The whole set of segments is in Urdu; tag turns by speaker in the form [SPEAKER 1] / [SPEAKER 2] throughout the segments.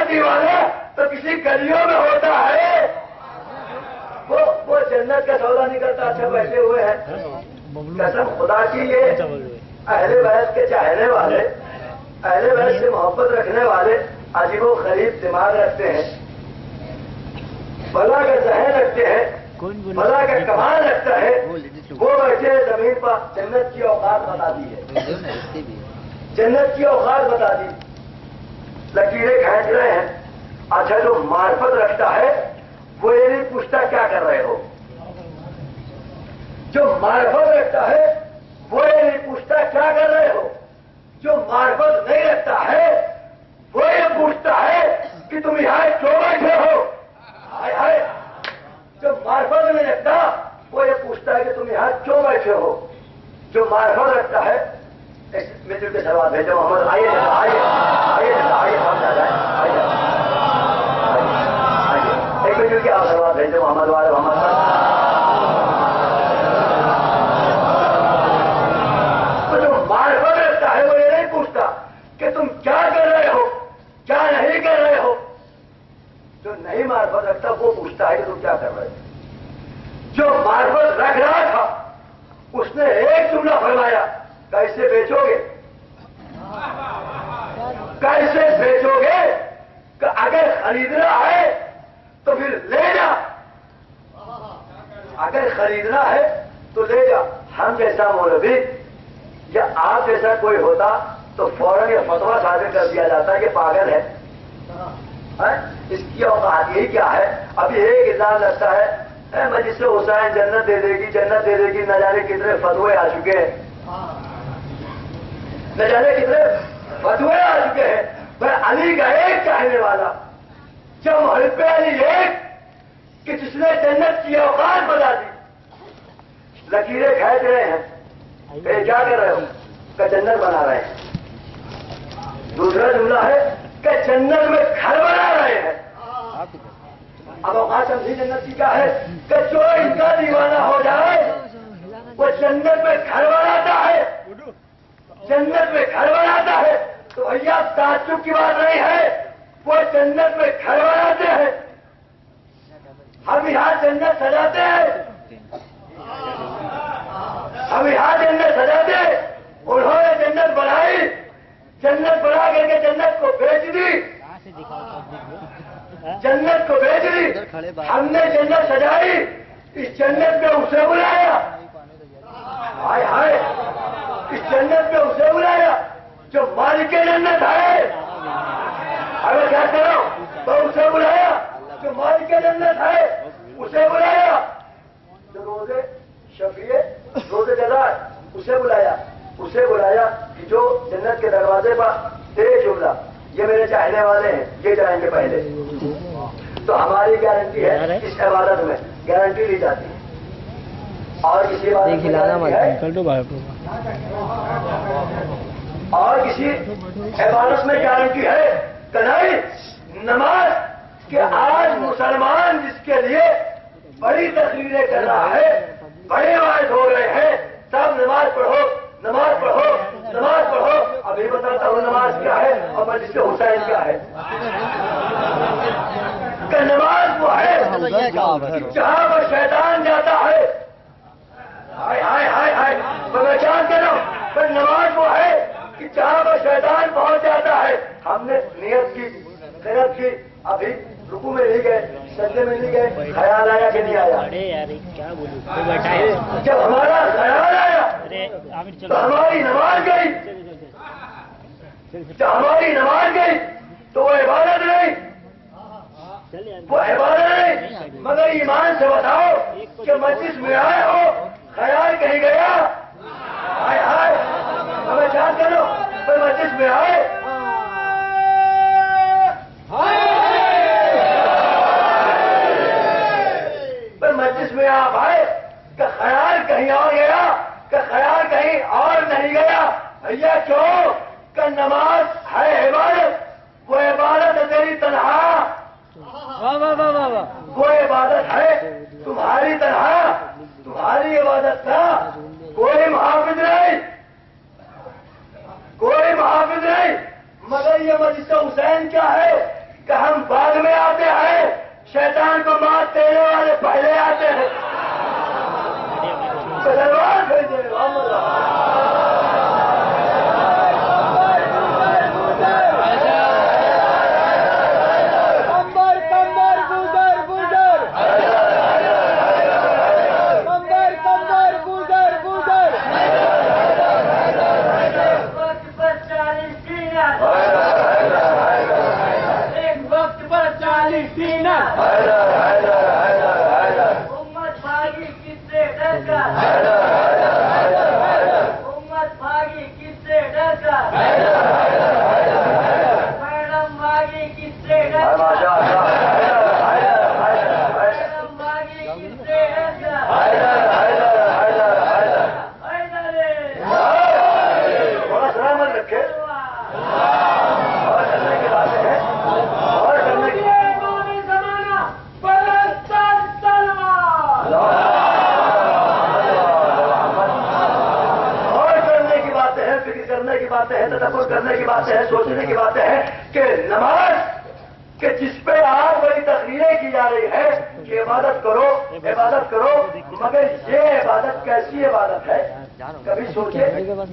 [SPEAKER 1] دیوانہ تو کسی گلیوں میں ہوتا ہے. وہ جنت کا سودا نہیں کرتا. اچھا بیٹھے ہوئے ہیں, قسم خدا کی یہ اہل بیت کے چاہنے والے, اہل بیت سے محبت رکھنے والے عجیب و غریب دماغ رکھتے ہیں, بلا کا ذہن رکھتے ہیں, بلا کا کمال رکھتا ہے. وہ بیٹھے زمین پر جنت کی اوقات بتا دی ہے, جنت کی اوقات بتا دی, لکیریں کھینچ رہے ہیں. اچھا جو معرفت رکھتا ہے وہ یہ نہیں پوچھتا کیا کر رہے ہو. جو معرفت رکھتا ہے وہ یہ نہیں پوچھتا کیا کر رہے ہو. جو معرفت نہیں رکھتا ہے وہ یہ پوچھتا ہے کہ تم یہاں کیوں بیٹھے ہو. جو معرفت نہیں رکھتا وہ یہ پوچھتا ہے کہ تم یہاں کیوں بیٹھے ہو. جو معرفت رکھتا ہے مجھے کے سوال بھیجو محمد, آئیے آئیے آئیے آئیے آئیے ایک مجھے کے آپ سوال بھیجو محمد والے محمد. تو جو معرفت رکھتا ہے وہ یہ نہیں پوچھتا کہ تم کیا کر رہے ہو کیا نہیں کر رہے ہو. جو نہیں معرفت رکھتا وہ پوچھتا ہے کہ تم کیا کر رہے ہو. جو معرفت رکھ رہا تھا اس نے ایک جملہ فرمایا, کیسے بیچو گے, کیسے بیچو گے, کہ اگر خریدنا ہے تو پھر لے جا, اگر خریدنا ہے تو لے جا. ہم جیسا مولوی یا آپ جیسا کوئی ہوتا تو فوراً یہ فتویٰ صادر کر دیا جاتا کہ پاگل ہے, اس کی اوقات یہی کیا ہے. ابھی ایک الزام لگتا ہے مجلس سے حسین جنت دے دے گی, جنت دے دے گی, نہ جانے کتنے فتوے آ چکے ہیں, نہ جانے کتنے فتوے آ چکے ہیں. میں علی کا ایک چاہنے والا, جب محب علی ایک کہ جس نے جنت کی اوقات بتا دی, لکیریں کھینچ رہے ہیں, کہ کیا کر رہے ہو, کہ جنت بنا رہے ہیں. دوسرا جملہ ہے کہ جنت میں گھر بنا رہے ہیں. اب اوقات سمجھی جنت کی کیا ہے, کہ جو ان کا دیوانہ ہو جائے وہ جنت میں گھر بناتا ہے, جنت میں گھر بناتا ہے. تو بھیا تعجب کی بات نہیں ہے, وہ جنت میں گھر بناتے ہیں. ہم یہاں جنت سجاتے ہیں, ہم یہاں جنت سجاتے ہیں. انہوں نے جنت بنائی, جنت بنا کر کے جنت کو بیچ دی, جنت کو بیچ دی. ہم نے جنت سجائی, اس جنت میں اسے بلایا, ہائے ہائے, اس جنت میں اسے بلایا جو مالک جنت ہے. اگر کیا کرو تو اسے بلایا جو مالک جنت ہے, اسے بلایا. جو روزے شفیع روزے جزا اسے بلایا, اسے بلایا کہ جو جنت کے دروازے پر ایک جملہ, یہ میرے چاہنے والے ہیں, یہ جائیں گے پہلے. تو ہماری گارنٹی ہے اس عبادت میں, گارنٹی لی جاتی ہے. اور کسی اور کسی عبادت میں گارنٹی ہے کہ نہیں نماز, کہ آج مسلمان جس کے لیے بڑی تقریریں کر رہا ہے, بڑے واعظ ہو رہے ہیں, سب نماز پڑھو نماز پڑھو نماز پڑھو. ابھی بتاتا ہوں نماز کیا ہے اور مجلس سے حسین کیا ہے. کہ نماز وہ ہے جہاں پر شیطان جاتا ہے, ہائے ہائے ہائے ہائے, میں جان کر رہا ہوں, پر نماز وہ ہے کہ جہاں پر شیطان پہنچ جاتا ہے. ہم نے نیت کی, خیرت کی, ابھی رکوع میں نہیں گئے, سجدے میں نہیں گئے, خیال آیا کہ نہیں آیا. جب ہمارا خیال آیا تو ہماری نماز گئی, جب ہماری نماز گئی تو وہ عبادت نہیں, وہ عبادت نہیں. مگر ایمان سے بتاؤ کہ مسجد میں آئے ہو, خیال کہیں گیا, ہائے ہائے, ہمیں جان کرو کوئی مسجد میں آئے, پر مسجد میں آپ آئے کہ خیال کہیں اور گیا, کہ خیال کہیں اور نہیں گیا. بھیا کیوں, کہ نماز ہے عبادت, وہ عبادت ہے تیری تنہا, وہ عبادت ہے تمہاری تنہا, تمہاری عبادت کا کوئی محافظ نہیں, کوئی محافظ نہیں. مگر یہ مجلس حسین کیا ہے, کہ ہم بعد میں آتے ہیں، شیطان کو مات دینے والے پہلے آتے ہیں. سلوات بھیجے کرنے کی باتیں ہیں، سوچنے کی باتیں ہیں کہ نماز کہ جس پہ آج بڑی تقریریں کی جا رہی ہے کہ عبادت کرو عبادت کرو، مگر یہ عبادت کیسی عبادت ہے؟ کبھی سوچے،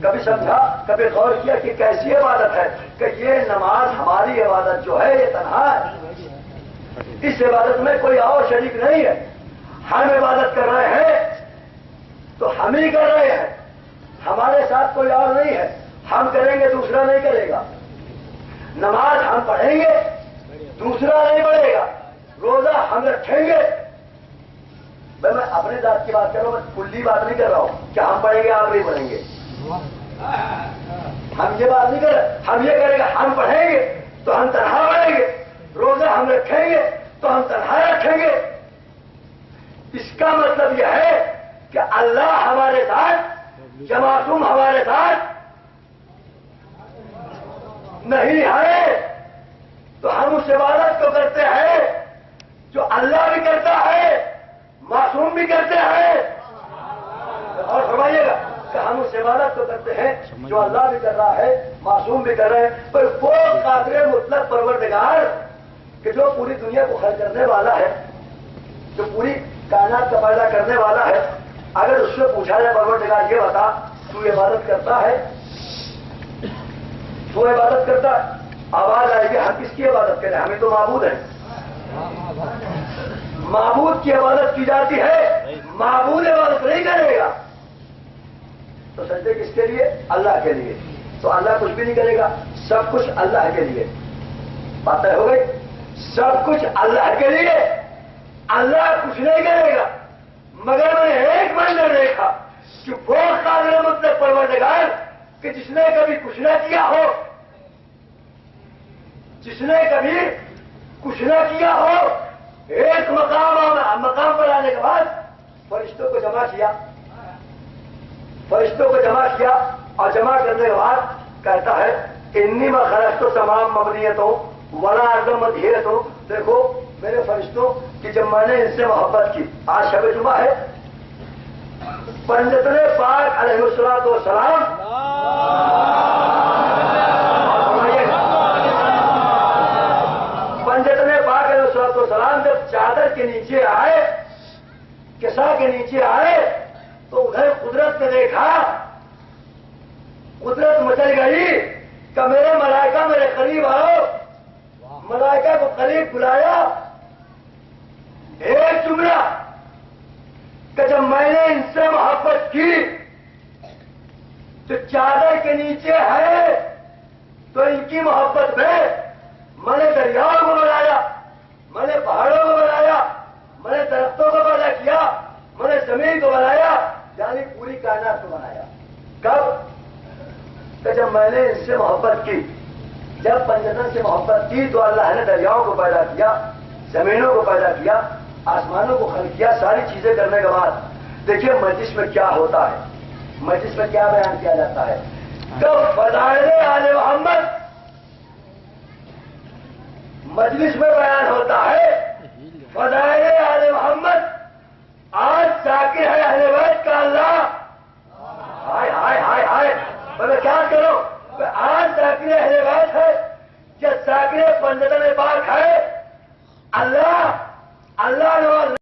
[SPEAKER 1] کبھی سمجھا، کبھی غور کیا کہ کیسی عبادت ہے؟ کہ یہ نماز ہماری عبادت جو ہے یہ تنہا ہے، اس عبادت میں کوئی اور شریک نہیں ہے. ہم عبادت کر رہے ہیں تو ہم ہی کر رہے ہیں، ہمارے ساتھ کوئی اور نہیں ہے. ہم کریں گے دوسرا نہیں کرے گا. نماز ہم پڑھیں گے دوسرا نہیں پڑھے گا. روزہ ہم رکھیں گے. میں اپنے ذات کی بات کر رہا ہوں، میں کلی بات نہیں کر رہا ہوں کہ ہم پڑھیں گے آپ نہیں پڑھیں گے. ہم یہ بات نہیں کر رہے. ہم یہ کریں گے، ہم پڑھیں گے تو ہم تنہا پڑھیں گے، روزہ ہم رکھیں گے تو ہم تنہا رکھیں گے. اس کا مطلب یہ ہے کہ اللہ ہمارے ساتھ یا معصوم ہمارے ساتھ نہیں ہے، تو ہم اس عبادت کو کرتے ہیں جو اللہ بھی کرتا ہے، معصوم بھی کرتے ہیں. اور فرمائیے گا کہ ہم اس عبادت کو کرتے ہیں جو اللہ بھی کر رہا ہے، معصوم بھی کر رہے ہیں. پر وہ قادر مطلق پروردگار کہ جو پوری دنیا کو خلق کرنے والا ہے، جو پوری کائنات کا پیدا کرنے والا ہے، اگر اس سے پوچھا جائے پروردگار یہ بتا تو عبادت کرتا ہے؟ تو عبادت کرتا ہے. آواز آئے گی ہم کس کی عبادت کریں؟ ہمیں تو معبود ہیں. معبود کی عبادت کی جاتی ہے، معبود عبادت نہیں کرے گا. تو سجدے کس کے لیے؟ اللہ کے لیے. تو اللہ کچھ بھی نہیں کرے گا، سب کچھ اللہ کے لیے. بات ہو گئی؟ سب کچھ اللہ کے لیے، اللہ کچھ نہیں کرے گا. مگر میں نے ایک منظر دیکھا کہ وہ قادر مطلق پروردگار کہ جس نے کبھی کچھ نہ کیا ہو، جس نے کبھی کچھ نہ کیا ہو، ایک مقام پر آنے کے بعد فرشتوں کو جمع کیا، فرشتوں کو جمع کیا اور جمع کرنے کے بعد کہتا ہے انی میں خرچ تو تمام مبنیتوں ولا اعظم مدھیرتوں. دیکھو میرے فرشتوں کہ جب میں نے ان سے محبت کی، آج شب جمعہ ہے، پنجتن پاک علیہ الصلوۃ والسلام پنجتن پاک علیہ الصلوۃ والسلام جب چادر کے نیچے آئے، کسا کے نیچے آئے، تو ادھر قدرت نے دیکھا، قدرت مچل گئی کہ میرے ملائکہ میرے قریب آؤ. ملائکہ کو قریب بلایا، ایک جملہ کہ جب میں نے ان سے محبت کی جو چادر کے نیچے ہے تو ان کی محبت میں نے دریاؤں کو بنایا، میں نے پہاڑوں کو بنایا، میں نے درختوں کو پیدا کیا، میں نے زمین کو بنایا، یعنی پوری کائنات کو بنایا. کب؟ کہ جب میں نے ان سے محبت کی. جب پنجتن سے محبت کی تو اللہ نے دریاؤں کو پیدا کیا، زمینوں کو پیدا کیا، آسمانوں کو خلق کیا. ساری چیزیں کرنے کے بعد دیکھیے مجلس میں کیا ہوتا ہے، مجلس میں کیا بیان کیا جاتا ہے. جب فضائل آل محمد مجلس میں بیان ہوتا ہے، فضائل آل محمد. آج ذاکر ہے اہل بیت کا اللہ. ہائے ہائے ہائے ہائے، میں کیا کروں؟ آج ذاکر اہل بیت ہے کہ ذاکر پنجتن پاک ہے اللہ اللہ